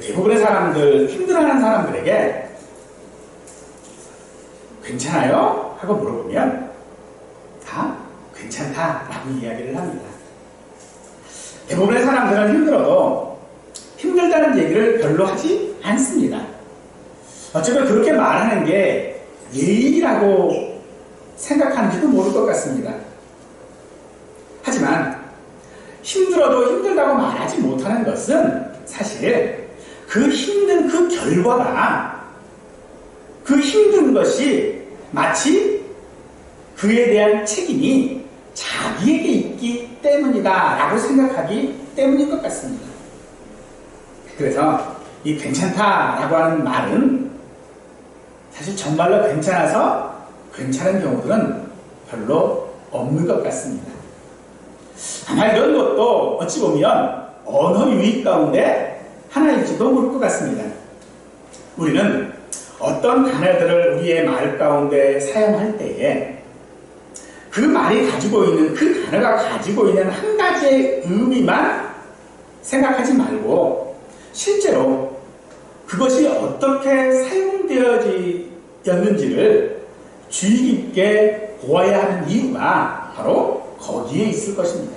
대부분의 사람들, 힘들어하는 사람들에게 괜찮아요? 하고 물어보면 다 괜찮다라고 이야기를 합니다. 대부분의 사람들은 힘들어도 힘들다는 얘기를 별로 하지 않습니다. 어쩌면 그렇게 말하는 게 예의라고 생각하는지도 모를 것 같습니다. 하지만 힘들어도 힘들다고 말하지 못하는 것은 사실 그 힘든 그 결과가, 그 힘든 것이 마치 그에 대한 책임이 자기에게 있기 때문이다 라고 생각하기 때문인 것 같습니다. 그래서 이 괜찮다라고 하는 말은 사실 정말로 괜찮아서 괜찮은 경우들은 별로 없는 것 같습니다. 아마 이런 것도 어찌 보면 언어 유희 가운데 하나일지도 모를 것 같습니다. 우리는 어떤 단어들을 우리의 말 가운데 사용할 때에 그 말이 가지고 있는, 그 단어가 가지고 있는 한 가지의 의미만 생각하지 말고 실제로 그것이 어떻게 사용되어졌는지를 주의 깊게 보아야 하는 이유가 바로 거기에 있을 것입니다.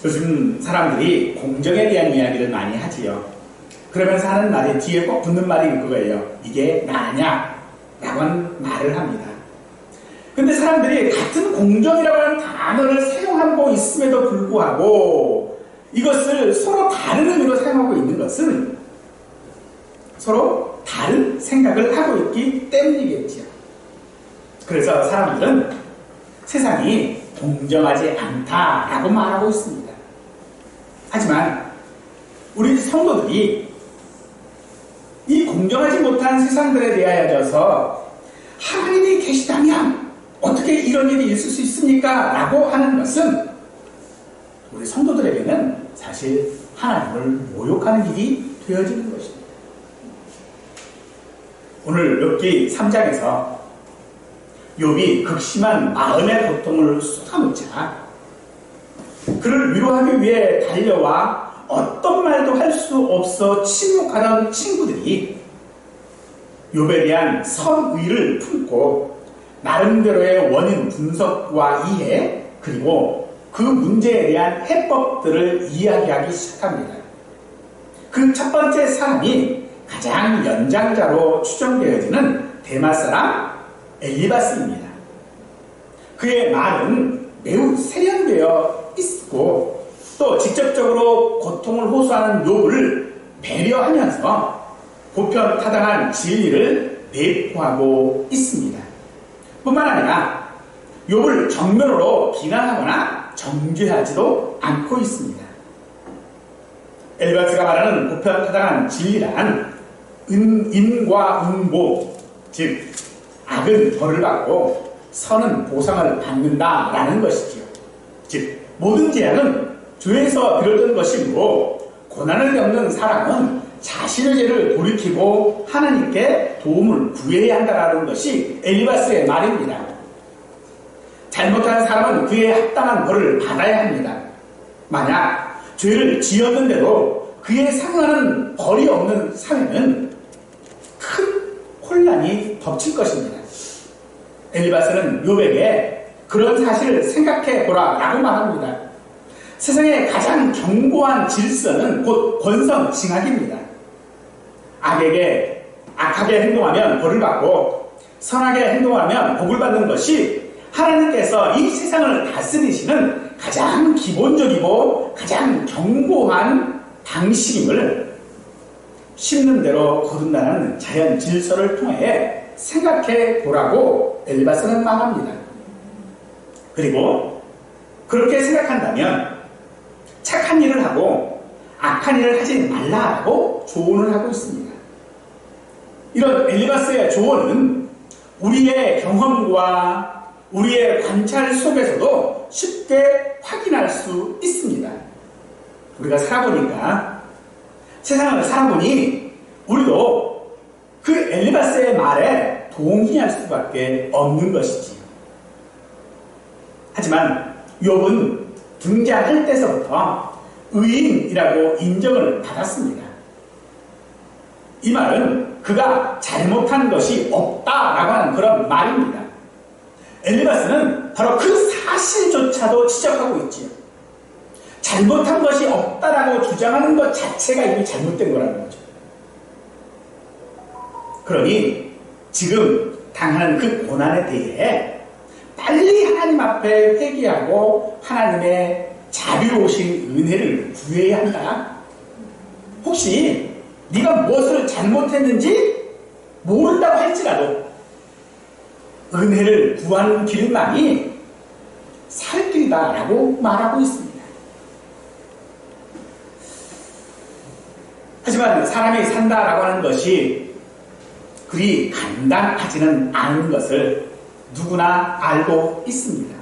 요즘 사람들이 공정에 대한 이야기를 많이 하지요. 그러면서 하는 말이 뒤에 꼭 붙는 말이 그거예요. 이게 나냐? 라고 하는 말을 합니다. 근데 사람들이 같은 공정이라고 하는 단어를 사용하고 있음에도 불구하고 이것을 서로 다른 의미로 사용하고 있는 것은 서로 다른 생각을 하고 있기 때문이겠죠. 그래서 사람들은 세상이 공정하지 않다라고 말하고 있습니다. 하지만 우리 성도들이 이 공정하지 못한 세상들에 대하여서 하나님이 계시다면 어떻게 이런 일이 있을 수 있습니까? 라고 하는 것은 우리 성도들에게는 사실 하나님을 모욕하는 일이 되어지는 것입니다. 오늘 욥기 3장에서 욥이 극심한 마음의 고통을 쏟아놓자 그를 위로하기 위해 달려와 어떤 말도 할 수 없어 침묵하던 친구들이 욥에 대한 선의를 품고 나름대로의 원인 분석과 이해, 그리고 그 문제에 대한 해법들을 이야기하기 시작합니다. 그 첫 번째 사람이 가장 연장자로 추정되어지는 데마 사람 엘리바스입니다. 그의 말은 매우 세련되어 있고 또 직접적으로 고통을 호소하는 욥을 배려하면서 보편타당한 진리를 내포하고 있습니다. 뿐만 아니라 욥을 정면으로 비난하거나 정죄하지도 않고 있습니다. 엘리바스가 말하는 보편타당한 진리란 인과 응보, 즉 악은 벌을 받고 선은 보상을 받는다라는 것이지요. 즉 모든 죄악은 죄에서 비롯된 것이므로 고난을 겪는 사람은 자신의 죄를 돌이키고 하나님께 도움을 구해야 한다는 것이 엘리바스의 말입니다. 잘못한 사람은 그에 합당한 벌을 받아야 합니다. 만약 죄를 지었는데도 그에 상응하는 벌이 없는 사회는 큰 혼란이 덮칠 것입니다. 엘리바스는 욥에게 그런 사실을 생각해 보라 라고 말합니다. 세상의 가장 견고한 질서는 곧 권선징악입니다. 악에게 악하게 행동하면 벌을 받고 선하게 행동하면 복을 받는 것이 하나님께서 이 세상을 다스리시는 가장 기본적이고 가장 견고한 방식임을 심는 대로 거둔다는 자연 질서를 통해 생각해 보라고 엘리바스는 말합니다. 그리고 그렇게 생각한다면 착한 일을 하고 악한 일을 하지 말라고 조언을 하고 있습니다. 이런 엘리바스의 조언은 우리의 경험과 우리의 관찰 속에서도 쉽게 확인할 수 있습니다. 우리가 살아보니까, 세상을 살아보니 우리도 그 엘리바스의 말에 동의할 수밖에 없는 것이지. 하지만 욥은 등장할 때서부터 의인이라고 인정을 받았습니다. 이 말은 그가 잘못한 것이 없다라고 하는 그런 말입니다. 엘리바스는 바로 그 사실조차도 지적하고 있지요. 잘못한 것이 없다라고 주장하는 것 자체가 이미 잘못된 거라는 거죠. 그러니 지금 당하는 그 고난에 대해 빨리 하나님 앞에 회개하고 하나님의 자비로우신 은혜를 구해야 한다. 혹시 네가 무엇을 잘못했는지 모른다고 할지라도 은혜를 구하는 길만이 살 길이다라고 말하고 있습니다. 하지만 사람이 산다라고 하는 것이 그리 간단하지는 않은 것을 누구나 알고 있습니다.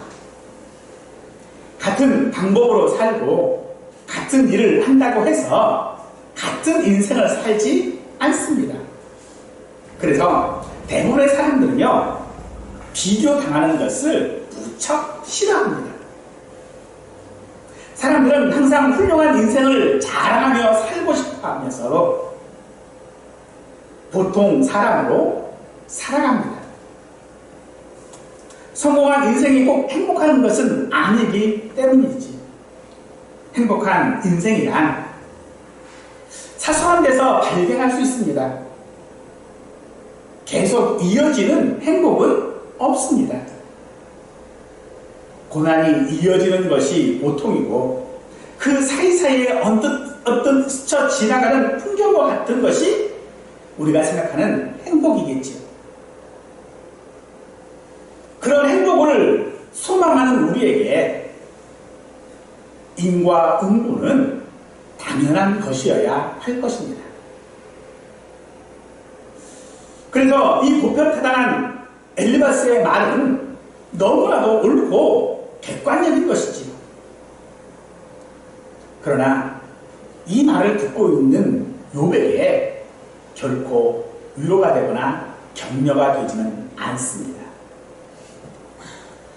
같은 방법으로 살고 같은 일을 한다고 해서 같은 인생을 살지 않습니다. 그래서 대부분의 사람들은요, 비교당하는 것을 무척 싫어합니다. 사람들은 항상 훌륭한 인생을 자랑하며 살고 싶어 하면서 보통 사람으로 살아갑니다. 성공한 인생이 꼭 행복한 것은 아니기 때문이지. 행복한 인생이란 사소한 데서 발견할 수 있습니다. 계속 이어지는 행복은 없습니다. 고난이 이어지는 것이 보통이고 그 사이사이에 어떤 스쳐 지나가는 풍경과 같은 것이 우리가 생각하는 행복이겠지요. 그런 행복을 소망하는 우리에게 인과응보는 당연한 것이어야 할 것입니다. 그래서 이 보편타당한 엘리바스의 말은 너무나도 옳고 객관적인 것이지요. 그러나 이 말을 듣고 있는 욥에게 결코 위로가 되거나 격려가 되지는 않습니다.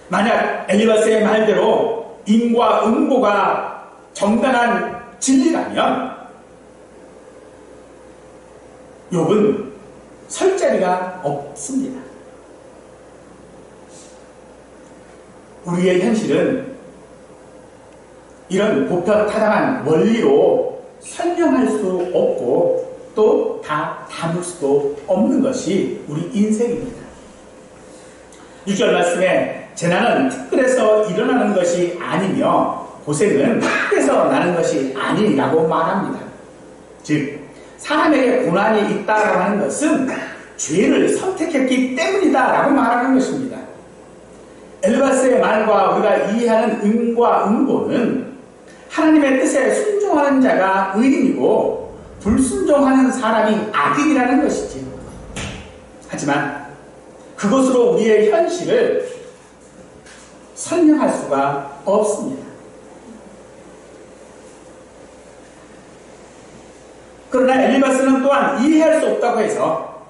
만약 엘리바스의 말대로 인과응보가 정당한 진리라면 욥은 설 자리가 없습니다. 우리의 현실은 이런 보편타당한 원리로 설명할 수 없고 또 다 담을 수도 없는 것이 우리 인생입니다. 6절 말씀에 재난은 특별해서 일어나는 것이 아니며 고생은 특별해서 나는 것이 아니라고 말합니다. 즉 사람에게 고난이 있다라고 하는 것은 죄를 선택했기 때문이다라고 말하는 것입니다. 엘리바스의 말과 우리가 이해하는 응과 응보는 하나님의 뜻에 순종하는 자가 의인이고 불순종하는 사람이 악인이라는 것이지. 하지만 그것으로 우리의 현실을 설명할 수가 없습니다. 그러나 엘리바스는 또한 이해할 수 없다고 해서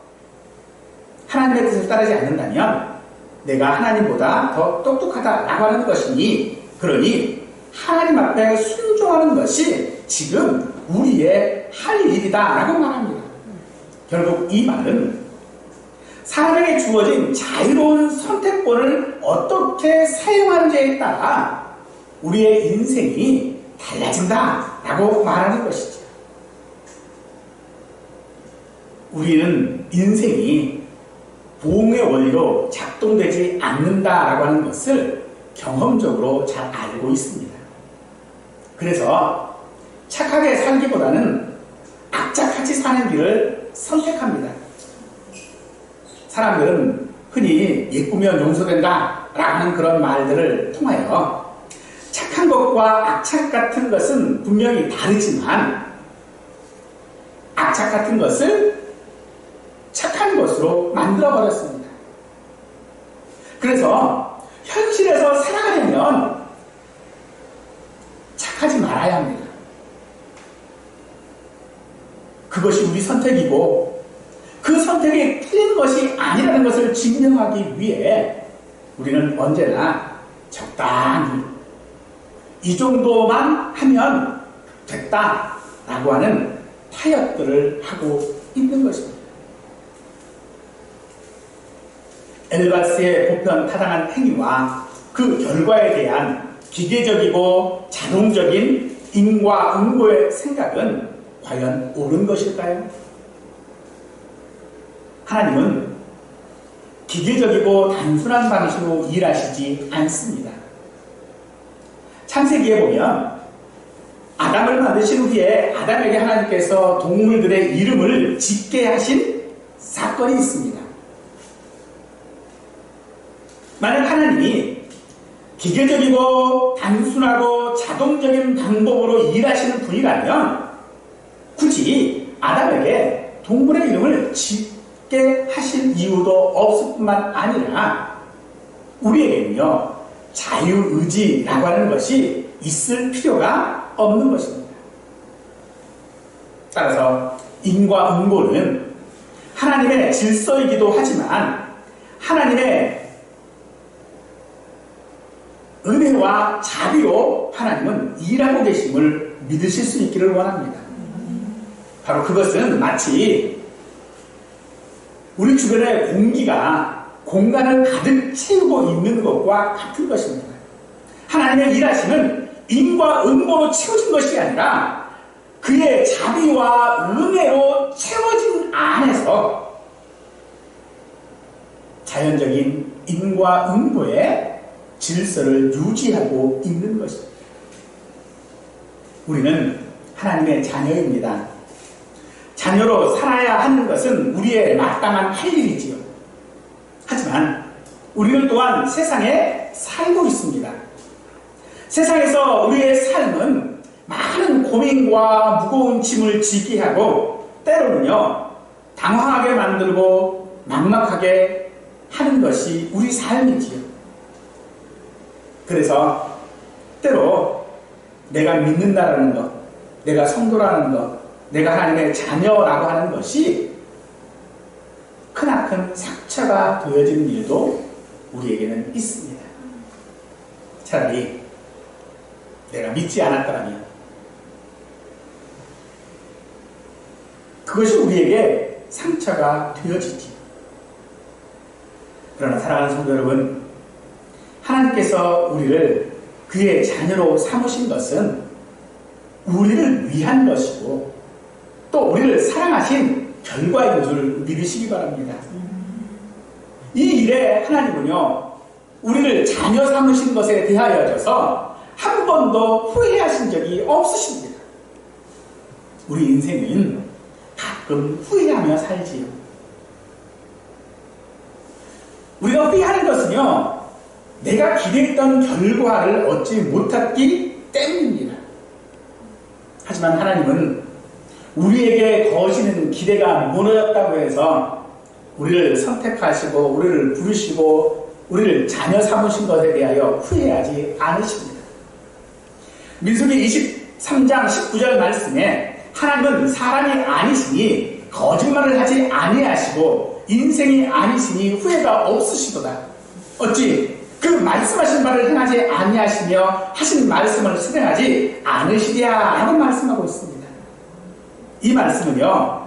하나님의 뜻을 따르지 않는다면 내가 하나님보다 더 똑똑하다라고 하는 것이니, 그러니 하나님 앞에 순종하는 것이 지금 우리의 할 일이다라고 말합니다. 결국 이 말은 사람에게 주어진 자유로운 선택권을 어떻게 사용하는지에 따라 우리의 인생이 달라진다라고 말하는 것이죠. 우리는 인생이 보응의 원리로 작동되지 않는다라고 하는 것을 경험적으로 잘 알고 있습니다. 그래서 착하게 살기보다는 악착같이 사는 길을 선택합니다. 사람들은 흔히 예쁘면 용서된다 라는 그런 말들을 통하여 착한 것과 악착 같은 것은 분명히 다르지만 악착 같은 것을 착한 것으로 만들어버렸습니다. 그래서 현실에서 살아가려면 착하지 말아야 합니다. 그것이 우리 선택이고 그 선택이 틀린 것이 아니라는 것을 증명하기 위해 우리는 언제나 적당히 이 정도만 하면 됐다라고 하는 타협들을 하고 있는 것입니다. 엘바스의 보편 타당한 행위와 그 결과에 대한 기계적이고 자동적인 인과응보의 생각은 과연 옳은 것일까요? 하나님은 기계적이고 단순한 방식으로 일하시지 않습니다. 창세기에 보면 아담을 만드신 후에 아담에게 하나님께서 동물들의 이름을 짓게 하신 사건이 있습니다. 만약 하나님이 기계적이고 단순하고 자동적인 방법으로 일하시는 분이라면 굳이 아담에게 동물의 이름을 짓게 하실 이유도 없을 뿐만 아니라 우리에게는요 자유의지라고 하는 것이 있을 필요가 없는 것입니다. 따라서 인과응보는 하나님의 질서이기도 하지만 하나님의 은혜와 자비로 하나님은 일하고 계심을 믿으실 수 있기를 원합니다. 바로 그것은 마치 우리 주변의 공기가 공간을 가득 채우고 있는 것과 같은 것입니다. 하나님의 일하심은 인과응보로 채워진 것이 아니라 그의 자비와 은혜로 채워진 안에서 자연적인 인과응보의 질서를 유지하고 있는 것입니다. 우리는 하나님의 자녀입니다. 자녀로 살아야 하는 것은 우리의 마땅한 할 일이지요. 하지만 우리는 또한 세상에 살고 있습니다. 세상에서 우리의 삶은 많은 고민과 무거운 짐을 지게 하고 때로는요 당황하게 만들고 막막하게 하는 것이 우리 삶이지요. 그래서 때로 내가 믿는다라는 것, 내가 성도라는 것, 내가 하나님의 자녀라고 하는 것이 크나큰 상처가 되어지는 일도 우리에게는 있습니다. 차라리 내가 믿지 않았더라면 그것이 우리에게 상처가 되어지지. 그러나 사랑하는 성도 여러분, 하나님께서 우리를 그의 자녀로 삼으신 것은 우리를 위한 것이고 또 우리를 사랑하신 결과인 줄 믿으시기 바랍니다. 이 일에 하나님은요 우리를 자녀 삼으신 것에 대하여져서 한 번도 후회하신 적이 없으십니다. 우리 인생은 가끔 후회하며 살지요. 우리가 후회하는 것은요 내가 기대했던 결과를 얻지 못했기 때문입니다. 하지만 하나님은 우리에게 거시는 기대가 무너졌다고 해서 우리를 선택하시고 우리를 부르시고 우리를 자녀 삼으신 것에 대하여 후회하지 않으십니다. 민수기 23장 19절 말씀에 하나님은 사람이 아니시니 거짓말을 하지 아니하시고 인생이 아니시니 후회가 없으시도다. 어찌 그 말씀하신 바를 행하지 아니하시며 하신 말씀을 실행하지 않으시랴 라고 말씀하고 있습니다. 이 말씀은요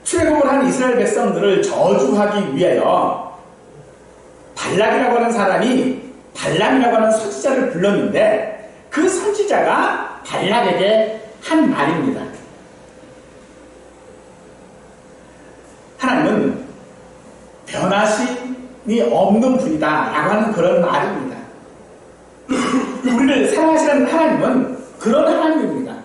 출애굽을 한 이스라엘 백성들을 저주하기 위하여 발락이라고 하는 사람이 발람이라고 하는 선지자를 불렀는데 그 선지자가 발락에게 한 말입니다. 하나님은 변하심이 없는 분이다 라고 하는 그런 말입니다. 우리를 사랑하시는 하나님은 그런 하나님입니다.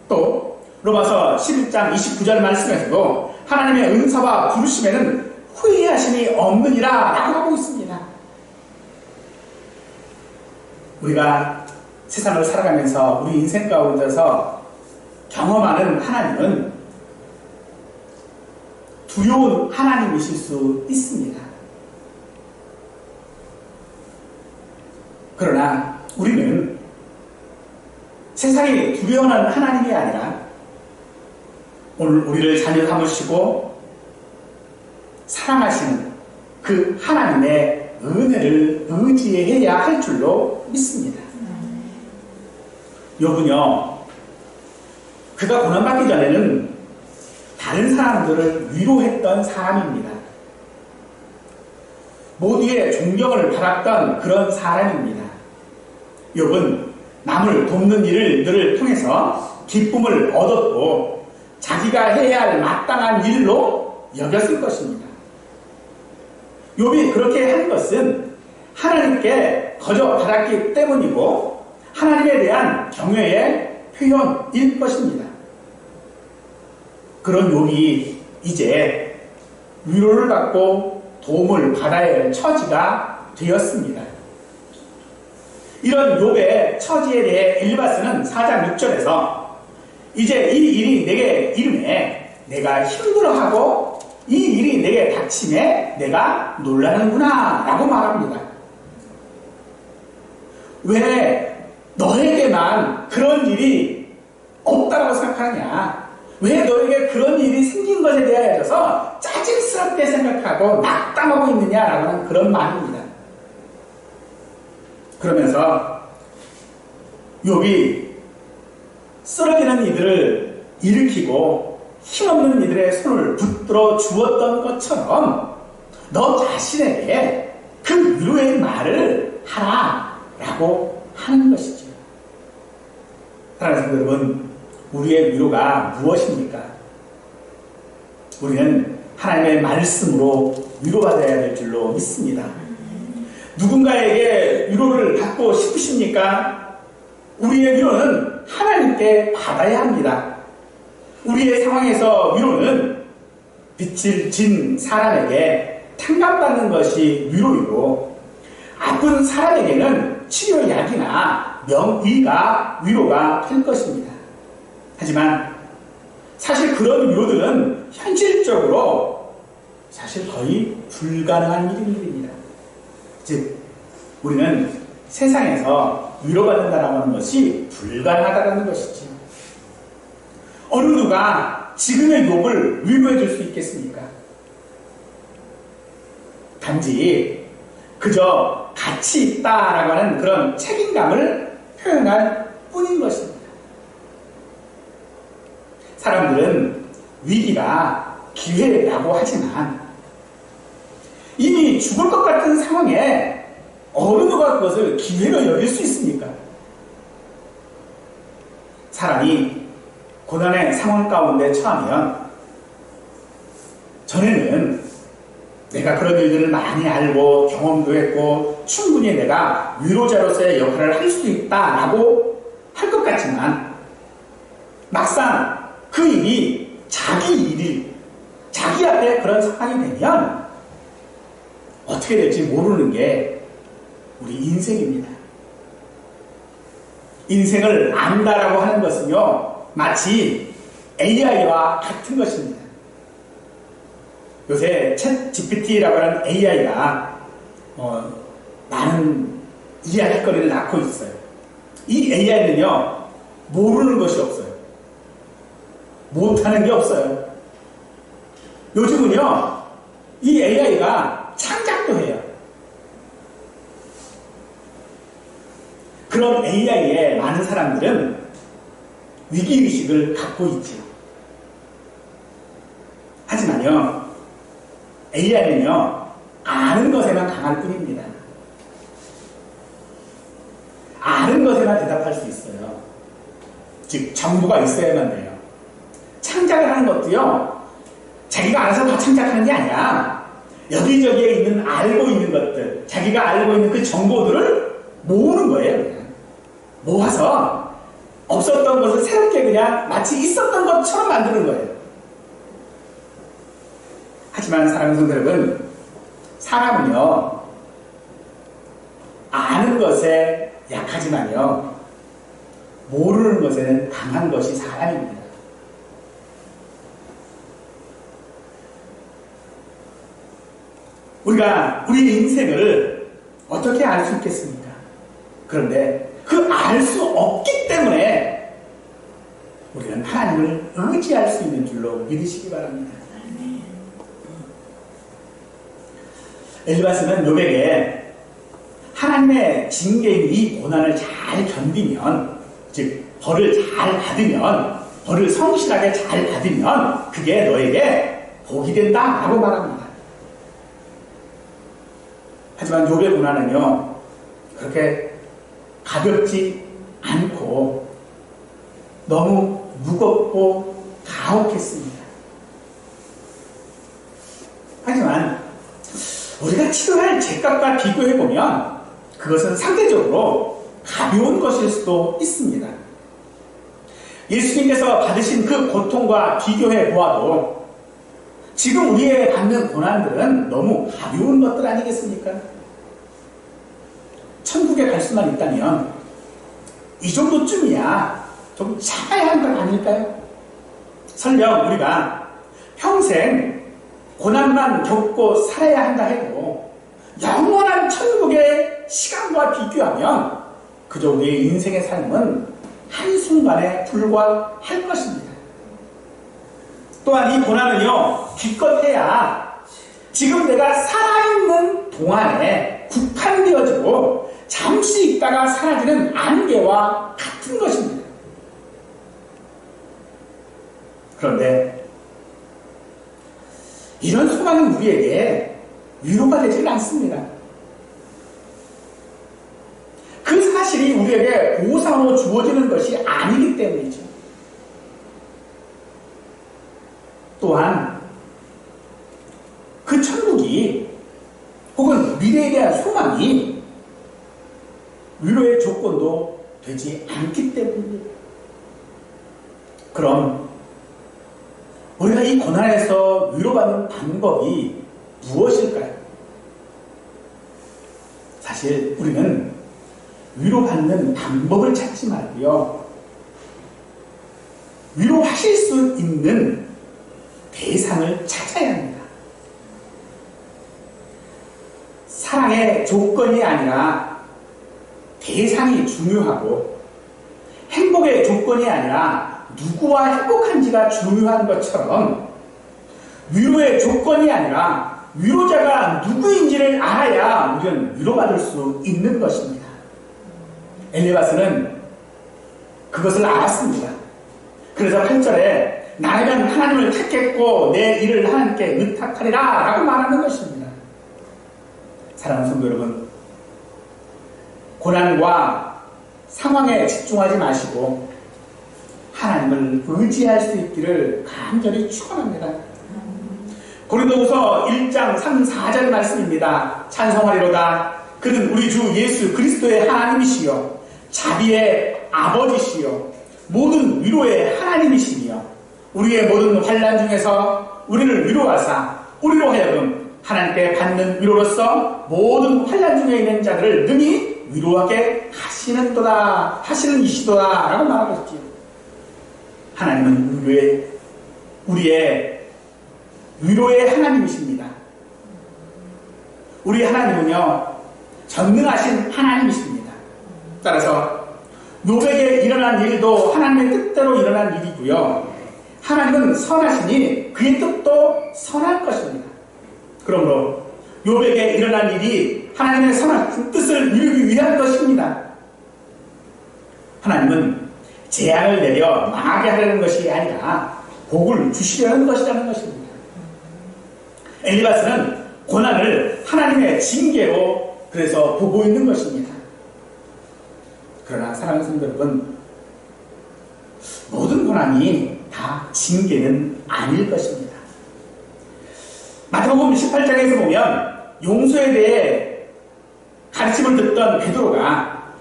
또 로마서 11장 29절 말씀에서도 하나님의 은사와 부르심에는 후회하심이 없느니라 라고 하고 있습니다. 우리가 세상을 살아가면서 우리 인생 가운데서 경험하는 하나님은 두려운 하나님이실 수 있습니다. 그러나 우리는 세상이 두려워하는 하나님이 아니라 오늘 우리를 자녀 삼으시고 사랑하시는 그 하나님의 은혜를 의지해야 할 줄로 믿습니다. 욥은요 그가 고난받기 전에는 다른 사람들을 위로했던 사람입니다. 모두의 존경을 받았던 그런 사람입니다. 욥은 남을 돕는 일을 늘 통해서 기쁨을 얻었고 자기가 해야 할 마땅한 일로 여겼을 것입니다. 욥이 그렇게 한 것은 하나님께 거저 받았기 때문이고 하나님에 대한 경외의 표현일 것입니다. 그런 욥이 이제 위로를 받고 도움을 받아야 할 처지가 되었습니다. 이런 욥의 처지에 대해 엘리바스는 4장 6절에서 이제 이 일이 내게 이름에 내가 힘들어하고 이 일이 내게 닥침에 내가 놀라는구나 라고 말합니다. 왜 너에게만 그런 일이 없다고 생각하느냐? 왜 너에게 그런 일이 생긴 것에 대하여서 짜증스럽게 생각하고 낙담하고 있느냐라고 하는 그런 말입니다. 그러면서 욥이 쓰러지는 이들을 일으키고 힘없는 이들의 손을 붙들어 주었던 것처럼 너 자신에게 그 위로의 말을 하라라고 하는 것이죠. 사랑하는 성도 여러분, 우리의 위로가 무엇입니까? 우리는 하나님의 말씀으로 위로받아야 될 줄로 믿습니다. 누군가에게 위로를 받고 싶으십니까? 우리의 위로는 하나님께 받아야 합니다. 우리의 상황에서 위로는 빛을 진 사람에게 탕감받는 것이 위로이고 아픈 사람에게는 치료약이나 명의가 위로가 될 것입니다. 하지만 사실 그런 위로들은 현실적으로 사실 거의 불가능한 일입니다. 즉 우리는 세상에서 위로받는다라고 하는 것이 불가능하다는 것이죠. 어느 누가 지금의 욥을 위로해 줄 수 있겠습니까? 단지 그저 가치 있다라고 하는 그런 책임감을 표현할 뿐인 것입니다. 사람들은 위기가 기회라고 하지만 이미 죽을 것 같은 상황에 어느 누가 그것을 기회로 여길 수 있습니까? 사람이 고난의 상황 가운데 처하면 전에는 내가 그런 일들을 많이 알고 경험도 했고 충분히 내가 위로자로서의 역할을 할 수 있다라고 할 것 같지만 막상 그 일이 자기 앞에 그런 상황이 되면 어떻게 될지 모르는 게 우리 인생입니다. 인생을 안다라고 하는 것은요, 마치 AI와 같은 것입니다. 요새 챗 GPT라고 하는 AI가 많은 이야기거리를 낳고 있어요. 이 AI는요, 모르는 것이 없어요. 못하는 게 없어요. 요즘은요, 이 AI가 창작도 해요. 그런 AI에 많은 사람들은 위기의식을 갖고 있죠. 하지만요, AI는요, 아는 것에만 강할 뿐입니다. 아는 것에만 대답할 수 있어요. 즉, 정보가 있어야만 돼요. 창작을 하는 것도요, 자기가 알아서 다 창작하는 게 아니라 여기저기에 있는 알고 있는 것들, 자기가 알고 있는 그 정보들을 모으는 거예요. 그냥. 모아서 없었던 것을 새롭게 그냥 마치 있었던 것처럼 만드는 거예요. 하지만 사랑하는 성도 여러분, 사람은요, 아는 것에 약하지만요, 모르는 것에는 강한 것이 사람입니다. 우리가 우리의 인생을 어떻게 알 수 있겠습니까? 그런데 그 알 수 없기 때문에 우리는 하나님을 의지할 수 있는 줄로 믿으시기 바랍니다. 엘리바스는 욥에게 하나님의 징계인 이 고난을 잘 견디면, 즉 벌을 잘 받으면 벌을 성실하게 잘 받으면 그게 너에게 복이 된다 라고 말합니다. 하지만 욥의 고난은요 그렇게 가볍지 않고 너무 무겁고 가혹했습니다. 하지만 우리가 치료할 죄값과 비교해보면 그것은 상대적으로 가벼운 것일 수도 있습니다. 예수님께서 받으신 그 고통과 비교해 보아도 지금 우리의 받는 고난들은 너무 가벼운 것들 아니겠습니까? 천국에 갈 수만 있다면 이 정도쯤이야 좀 참아야 하는 것 아닐까요? 설령 우리가 평생 고난만 겪고 살아야 한다 해도 영원한 천국의 시간과 비교하면 그저 우리의 인생의 삶은 한순간에 불과할 것입니다. 또한 이 고난은요 기껏해야 지금 내가 살아있는 동안에 국한되어지고 잠시 있다가 사라지는 안개와 같은 것입니다. 그런데 이런 소망은 우리에게 위로가 되지 않습니다. 그 사실이 우리에게 보상으로 주어지는 것이 아니기 때문이죠. 또한 그 천국이 혹은 미래에 대한 소망이 위로의 조건도 되지 않기 때문입니다. 그럼 우리가 이 고난에서 위로받는 방법이 무엇일까요? 사실 우리는 위로받는 방법을 찾지 말고요. 위로하실 수 있는 대상을 찾아야 합니다. 사랑의 조건이 아니라 대상이 중요하고 행복의 조건이 아니라 누구와 행복한지가 중요한 것처럼 위로의 조건이 아니라 위로자가 누구인지를 알아야 우리는 위로받을 수 있는 것입니다. 엘리바스는 그것을 알았습니다. 그래서 8절에 나는 하나님을 택했고 내 일을 하나님께 의탁하리라 라고 말하는 것입니다. 사랑하는 성도 여러분, 고난과 상황에 집중하지 마시고 하나님을 의지할 수 있기를 간절히 축원합니다. 고린도후서 1장 3, 4절 말씀입니다. 찬송하리로다. 그는 우리 주 예수 그리스도의 하나님이시요 자비의 아버지시요 모든 위로의 하나님이시며 우리의 모든 환난 중에서 우리를 위로하사 우리로 하여금 하나님께 받는 위로로서 모든 환난 중에 있는 자들을 능히 위로하게 하시는 이시도다 라고 말하고 있지요. 하나님은 우리의 위로의 하나님이십니다. 우리 하나님은요 전능하신 하나님이십니다. 따라서 욥에게 일어난 일도 하나님의 뜻대로 일어난 일이고요. 하나님은 선하시니 그의 뜻도 선할 것입니다. 그러므로 욥에게 일어난 일이 하나님의 선한 뜻을 이루기 위한 것입니다. 하나님은 재앙을 내려 망하게 하려는 것이 아니라 복을 주시려는 것이라는 것입니다. 엘리바스는 고난을 하나님의 징계로 그래서 보고 있는 것입니다. 그러나 사랑하는 성도 여러분, 모든 고난이 다 징계는 아닐 것입니다. 마태복음 18장에서 보면 용서에 대해 가르침을 듣던 베드로가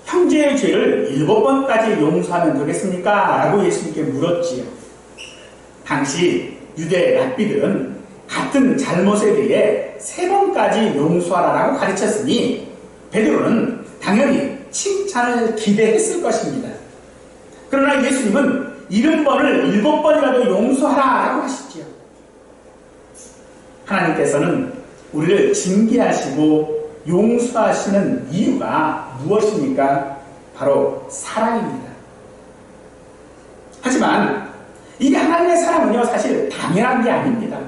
형제의 죄를 7번까지 용서하면 되겠습니까? 라고 예수님께 물었지요. 당시 유대 랍비들은 같은 잘못에 대해 3번까지 용서하라라고 가르쳤으니 베드로는 당연히 칭찬을 기대했을 것입니다. 그러나 예수님은 70번을 7번이라도 용서하라라고 하시지요. 하나님께서는 우리를 징계하시고 용서하시는 이유가 무엇입니까? 바로 사랑입니다. 하지만 이 하나님의 사랑은요 사실 당연한 게 아닙니다.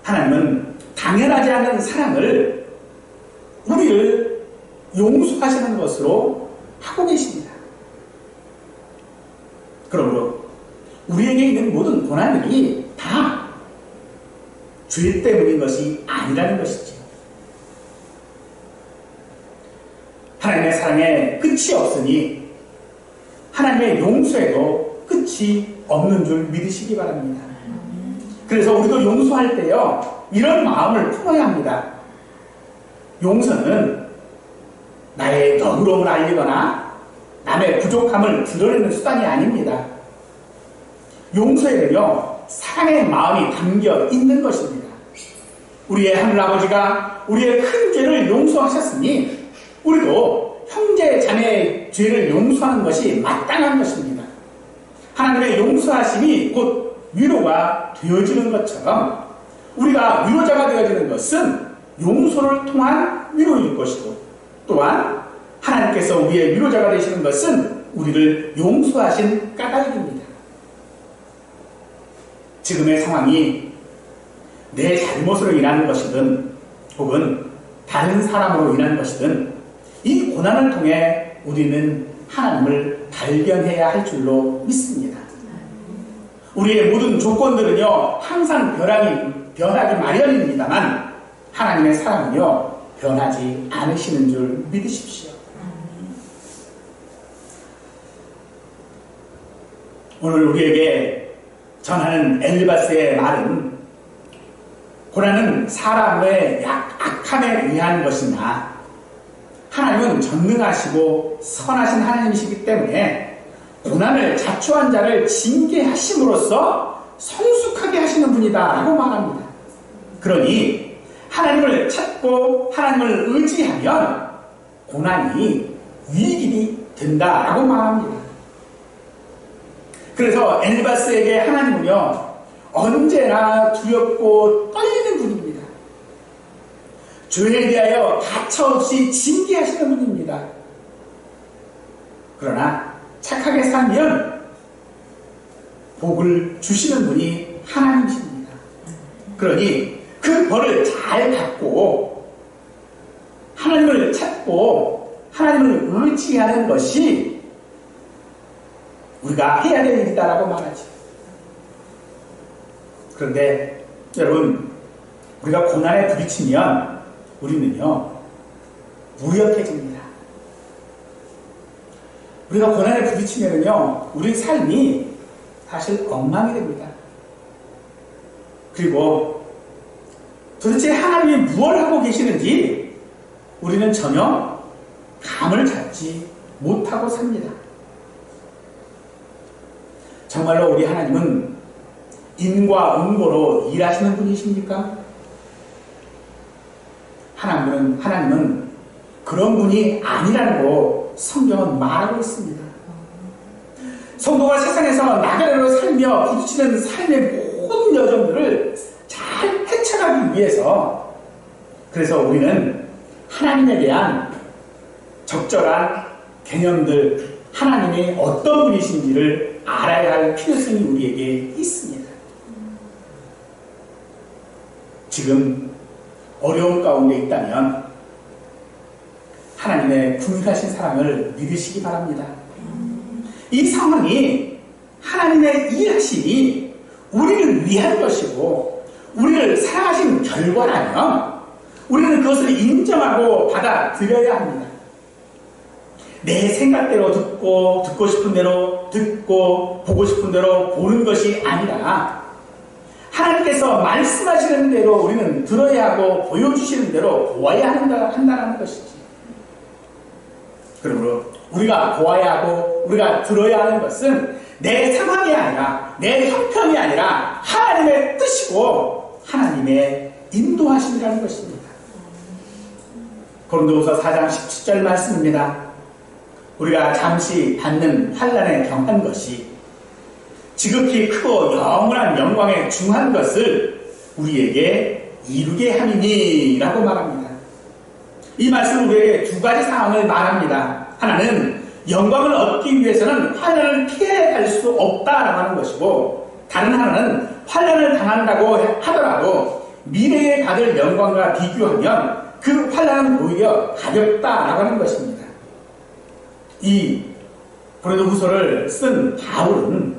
하나님은 당연하지 않은 사랑을 우리를 용서하시는 것으로 하고 계십니다. 그러므로 우리에게 있는 모든 고난들이 다 죄 때문인 것이 아니라는 것이죠. 하나님의 사랑에 끝이 없으니 하나님의 용서에도 끝이 없는 줄 믿으시기 바랍니다. 그래서 우리도 용서할 때요, 이런 마음을 품어야 합니다. 용서는 나의 너그러움을 알리거나 남의 부족함을 드러내는 수단이 아닙니다. 용서에는요, 사랑의 마음이 담겨 있는 것입니다. 우리의 하늘아버지가 우리의 큰 죄를 용서하셨으니 우리도 형제 자매의 죄를 용서하는 것이 마땅한 것입니다. 하나님의 용서하심이 곧 위로가 되어지는 것처럼 우리가 위로자가 되어지는 것은 용서를 통한 위로일 것이고, 또한 하나님께서 우리의 위로자가 되시는 것은 우리를 용서하신 까닭입니다. 지금의 상황이 내 잘못으로 인한 것이든 혹은 다른 사람으로 인한 것이든 이 고난을 통해 우리는 하나님을 발견해야 할 줄로 믿습니다. 우리의 모든 조건들은요, 항상 변하기 마련입니다만 하나님의 사랑은요, 변하지 않으시는 줄 믿으십시오. 오늘 우리에게 전하는 엘리바스의 말은 고난은 사람의 악함에 의한 것이나 하나님은 전능하시고 선하신 하나님이시기 때문에 고난을 자초한 자를 징계하심으로써 성숙하게 하시는 분이다 라고 말합니다. 그러니 하나님을 찾고 하나님을 의지하면 고난이 유익이 된다라고 말합니다. 그래서 엘리바스에게 하나님은요, 언제나 두렵고 떨리는 분입니다. 죄에 대하여 가차없이 징계하시는 분입니다. 그러나 착하게 살면 복을 주시는 분이 하나님이십니다. 그러니 그 벌을 잘 받고 하나님을 찾고 하나님을 의지하는 것이 우리가 해야 될 일이다라고 말하죠. 그런데 여러분, 우리가 고난에 부딪히면 우리는요, 무력해집니다. 우리가 고난에 부딪히면요, 우리 삶이 사실 엉망이 됩니다. 그리고 도대체 하나님이 무엇을 하고 계시는지 우리는 전혀 감을 잡지 못하고 삽니다. 정말로 우리 하나님은 인과 응고로 일하시는 분이십니까? 하나님은 그런 분이 아니라고 성경은 말하고 있습니다. 성도가 세상에서 나그네로 살며 부딪히는 삶의 모든 여정들을 잘 헤쳐가기 위해서, 그래서 우리는 하나님에 대한 적절한 개념들, 하나님이 어떤 분이신지를 알아야 할 필요성이 우리에게 있습니다. 지금 어려운 가운데 있다면 하나님의 궁일하신 사랑을 믿으시기 바랍니다. 이 상황이 하나님의 일하심이 우리를 위한 것이고 우리를 사랑하신 결과라면 우리는 그것을 인정하고 받아들여야 합니다. 내 생각대로 듣고 싶은 대로 듣고 보고 싶은 대로 보는 것이 아니라 하나님께서 말씀하시는 대로 우리는 들어야 하고 보여주시는 대로 보아야 한다는 것이지. 그러므로 우리가 보아야 하고 우리가 들어야 하는 것은 내 상황이 아니라 내 형편이 아니라 하나님의 뜻이고 하나님의 인도하심이라는 것입니다. 고린도후서 4장 17절 말씀입니다. 우리가 잠시 받는 환난에 경한 것이 지극히 크고 영원한 영광에 중한 것을 우리에게 이루게 함이니 라고 말합니다. 이 말씀은 우리에게 두 가지 상황을 말합니다. 하나는 영광을 얻기 위해서는 환난을 피해갈 수 없다라고 하는 것이고, 다른 하나는 환난을 당한다고 하더라도 미래에 받을 영광과 비교하면 그 환난은 오히려 가볍다라고 하는 것입니다. 이 고린도후서를 쓴 바울은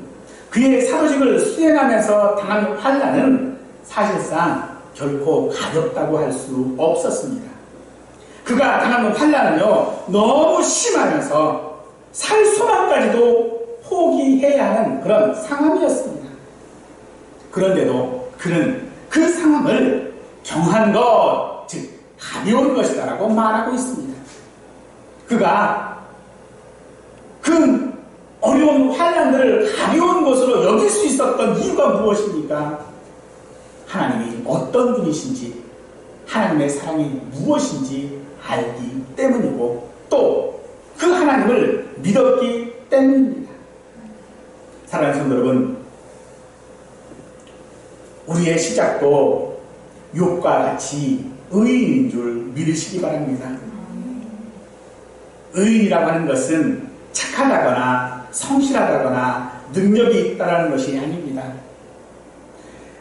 그의 사도직을 수행하면서 당한 환난은 사실상 결코 가볍다고 할 수 없었습니다. 그가 당한 환난은요 너무 심하면서 살 소망까지도 포기해야 하는 그런 상황이었습니다. 그런데도 그는 그 상황을 경한 것, 즉 가벼운 것이다라고 말하고 있습니다. 그가 그 어려운 환난들을 가벼운 것으로 여길 수 있었던 이유가 무엇입니까? 하나님이 어떤 분이신지, 하나님의 사랑이 무엇인지 알기 때문이고 또 그 하나님을 믿었기 때문입니다. 사랑하는 성도 여러분, 우리의 시작도 욥과 같이 의인인 줄 믿으시기 바랍니다. 의인이라고 하는 것은 착하다거나 성실하다거나 능력이 있다는 것이 아닙니다.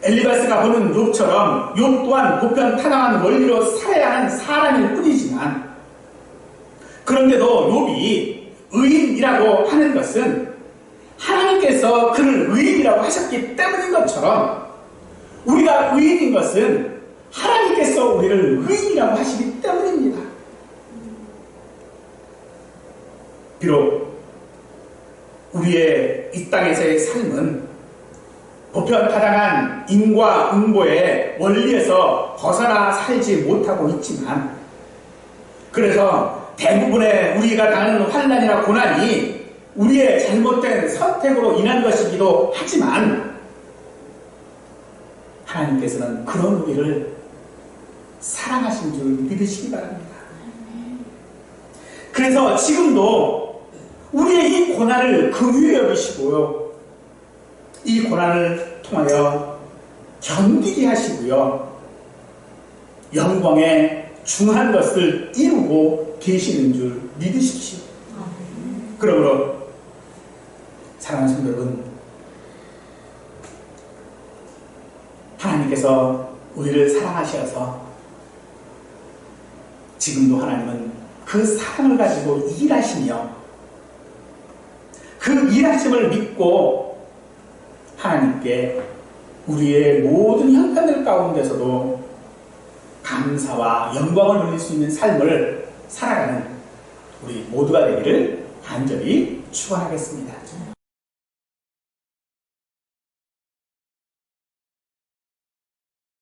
엘리바스가 보는 욥처럼 욥 또한 보편타당한 원리로 살아야 하는 사람일 뿐이지만 그런데도 욥이 의인이라고 하는 것은 하나님께서 그를 의인이라고 하셨기 때문인 것처럼 우리가 의인인 것은 하나님께서 우리를 의인이라고 하시기 때문입니다. 비록 우리의 이 땅에서의 삶은 보편타당한 인과 응보의 원리에서 벗어나 살지 못하고 있지만 그래서 대부분의 우리가 당하는 환난이나 고난이 우리의 잘못된 선택으로 인한 것이기도 하지만 하나님께서는 그런 우리를 사랑하신 줄 믿으시기 바랍니다. 그래서 지금도 우리의 이 고난을 긍휼히 여기시고요. 이 고난을 통하여 견디게 하시고요. 영광의 중한 것을 이루고 계시는 줄 믿으십시오. 그러므로 사랑하는 성도 여러분, 하나님께서 우리를 사랑하셔서 지금도 하나님은 그 사랑을 가지고 일하시며 그 일하심을 믿고 하나님께 우리의 모든 형편들 가운데서도 감사와 영광을 돌릴 수 있는 삶을 살아가는 우리 모두가 되기를 간절히 축원하겠습니다.